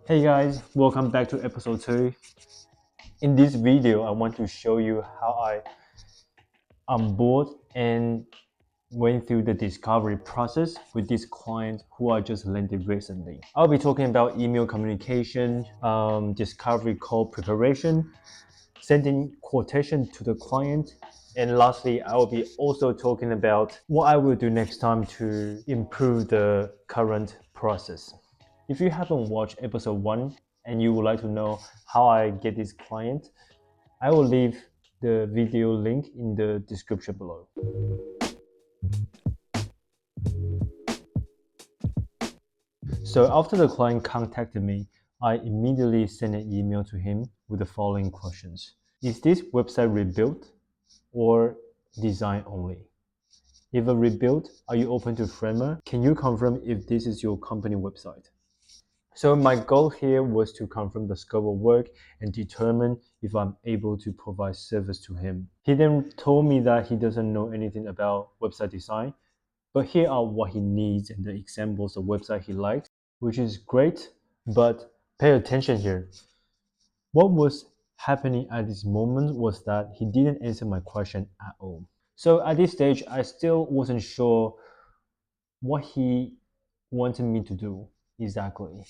Hey guys, welcome back to episode 2. In this video, I want to show you how I onboard and went through the discovery process with this client who I just landed recently. I'll be talking about email communication, discovery call preparation, sending quotation to the client, and lastly, I will be also talking about what I will do next time to improve the current process. If you haven't watched episode 1 and you would like to know how I get this client, I will leave the video link in the description below. So after the client contacted me, I immediately sent an email to him with the following questions. Is this website rebuilt or design only? If a rebuild, are you open to Framer? Can you confirm if this is your company website? So my goal here was to confirm the scope of work and determine if I'm able to provide service to him. He then told me that he doesn't know anything about website design, but here are what he needs and the examples of website he likes, which is great, but pay attention here. What was happening at this moment was that he didn't answer my question at all. So at this stage, I still wasn't sure what he wanted me to do exactly.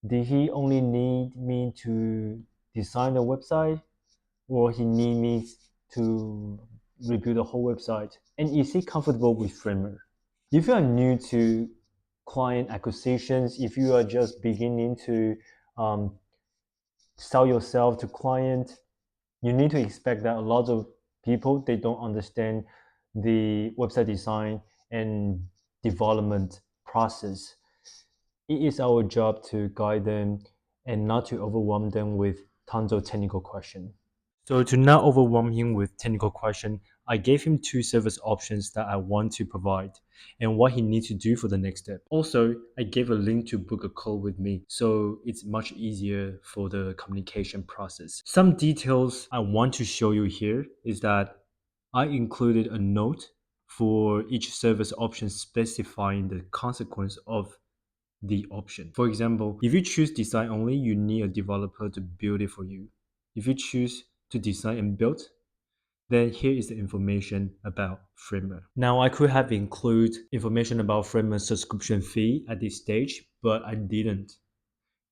Did he only need me to design the website, or he need me to rebuild the whole website? And is he comfortable with Framer? If you are new to client acquisitions, if you are just beginning to um, sell yourself to client, you need to expect that a lot of people they don't understand the website design and development process. It is our job to guide them and not to overwhelm them with tons of technical questions. So to not overwhelm him with technical question, I gave him two service options that I want to provide and what he needs to do for the next step. Also, I gave a link to book a call with me, so it's much easier for the communication process. Some details I want to show you here is that I included a note for each service option specifying the consequence of the option. For example, if you choose design only, you need a developer to build it for you. If you choose to design and build, then here is the information about Framer. Now I could have included information about Framer's subscription fee at this stage, but I didn't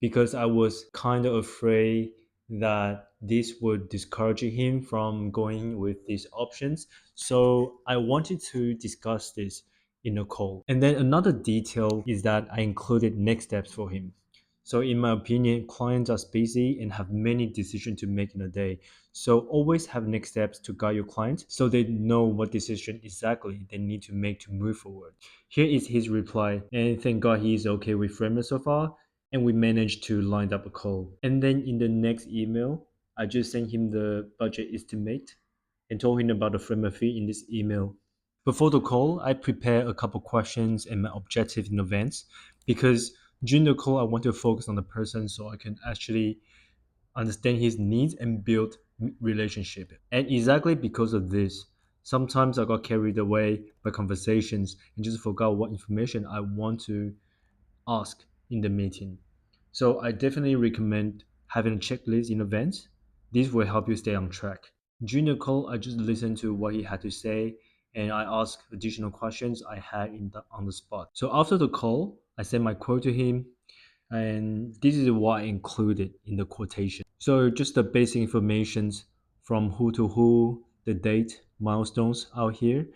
because I was kind of afraid that this would discourage him from going with these options. So I wanted to discuss this in a call. And then another detail is that I included next steps for him. So in my opinion, clients are busy and have many decisions to make in a day. So always have next steps to guide your clients so they know what decision exactly they need to make to move forward. Here is his reply, and thank God he is okay with Framer so far, and we managed to line up a call. And then in the next email, I just sent him the budget estimate and told him about the Framer fee in this email. Before the call, I prepared a couple questions and my objective in advance because during the call, I want to focus on the person so I can actually understand his needs and build relationship. And exactly because of this, sometimes I got carried away by conversations and just forgot what information I want to ask in the meeting. So I definitely recommend having a checklist in advance. This will help you stay on track. During the call, I just listened to what he had to say and I asked additional questions I had on the spot. So after the call, I sent my quote to him and this is what I included in the quotation. So just the basic informations from who to who, the date, milestones out here,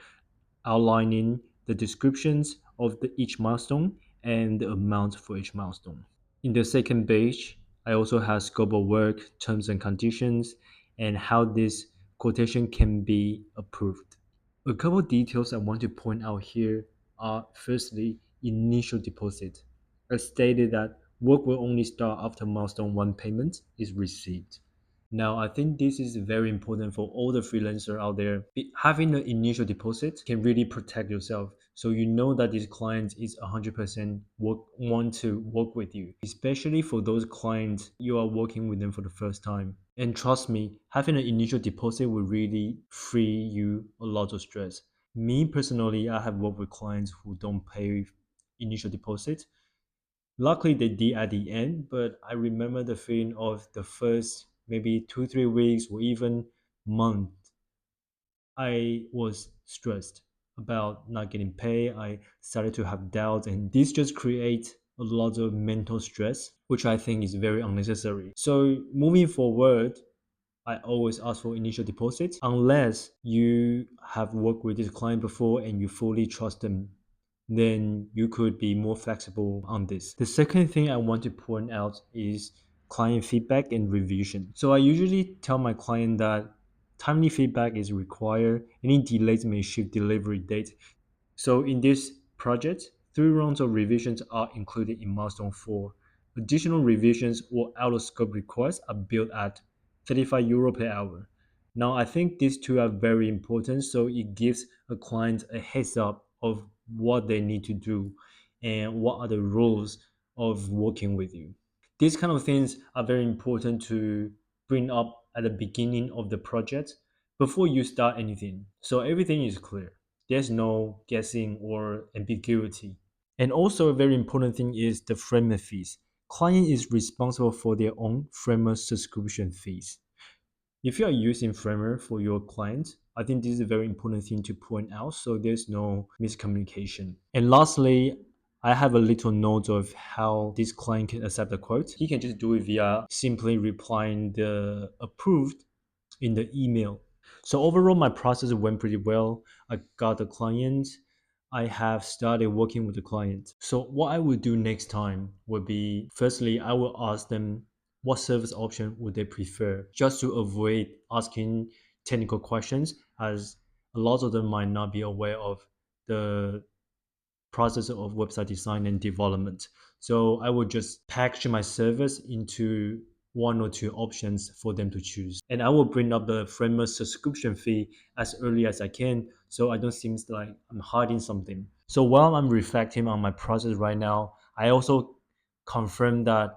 outlining the descriptions of each milestone and the amount for each milestone. In the second page, I also have scope of work, terms and conditions, and how this quotation can be approved. A couple details I want to point out here are firstly, initial deposit. I stated that work will only start after milestone 1 payment is received. Now, I think this is very important for all the freelancer out there. Having an initial deposit can really protect yourself. So you know that this client is 100% want to work with you, especially for those clients you are working with them for the first time. And trust me, having an initial deposit will really free you a lot of stress. Me personally, I have worked with clients who don't pay initial deposit Luckily, they did at the end, but I remember the feeling of the first maybe 2, 3 weeks or even month. I was stressed about not getting paid. I started to have doubts, and this just creates a lot of mental stress, which I think is very unnecessary. So moving forward, I always ask for initial deposits unless you have worked with this client before and you fully trust them. Then you could be more flexible on this. The second thing I want to point out is client feedback and revision. So I usually tell my client that timely feedback is required. Any delays may shift delivery date. So in this project, 3 rounds of revisions are included in milestone 4. Additional revisions or out of scope requests are billed at €35 per hour. Now, I think these two are very important, so it gives a client a heads up of what they need to do and what are the rules of working with you. These kind of things are very important to bring up at the beginning of the project before you start anything. So everything is clear. There's no guessing or ambiguity. And also a very important thing is the framework fees. Client is responsible for their own framework subscription fees. If you are using Framer for your client, I think this is a very important thing to point out so there's no miscommunication. And lastly, I have a little note of how this client can accept the quote. He can just do it via simply replying the approved in the email. So overall, my process went pretty well. I got the client. I have started working with the client. So what I would do next time would be, firstly, I will ask them what service option would they prefer, just to avoid asking technical questions, as a lot of them might not be aware of the process of website design and development. So I would just package my service into 1 or 2 options for them to choose. And I will bring up the framework subscription fee as early as I can so I don't seem like I'm hiding something. So while I'm reflecting on my process right now, I also confirm that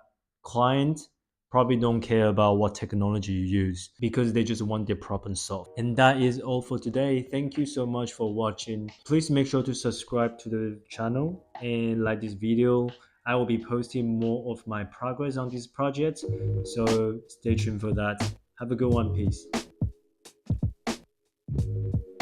clients probably don't care about what technology you use because they just want their problem solved. And that is all for today. Thank you so much for watching. Please make sure to subscribe to the channel and like this video. I will be posting more of my progress on this project, so stay tuned for that. Have a good one. Peace.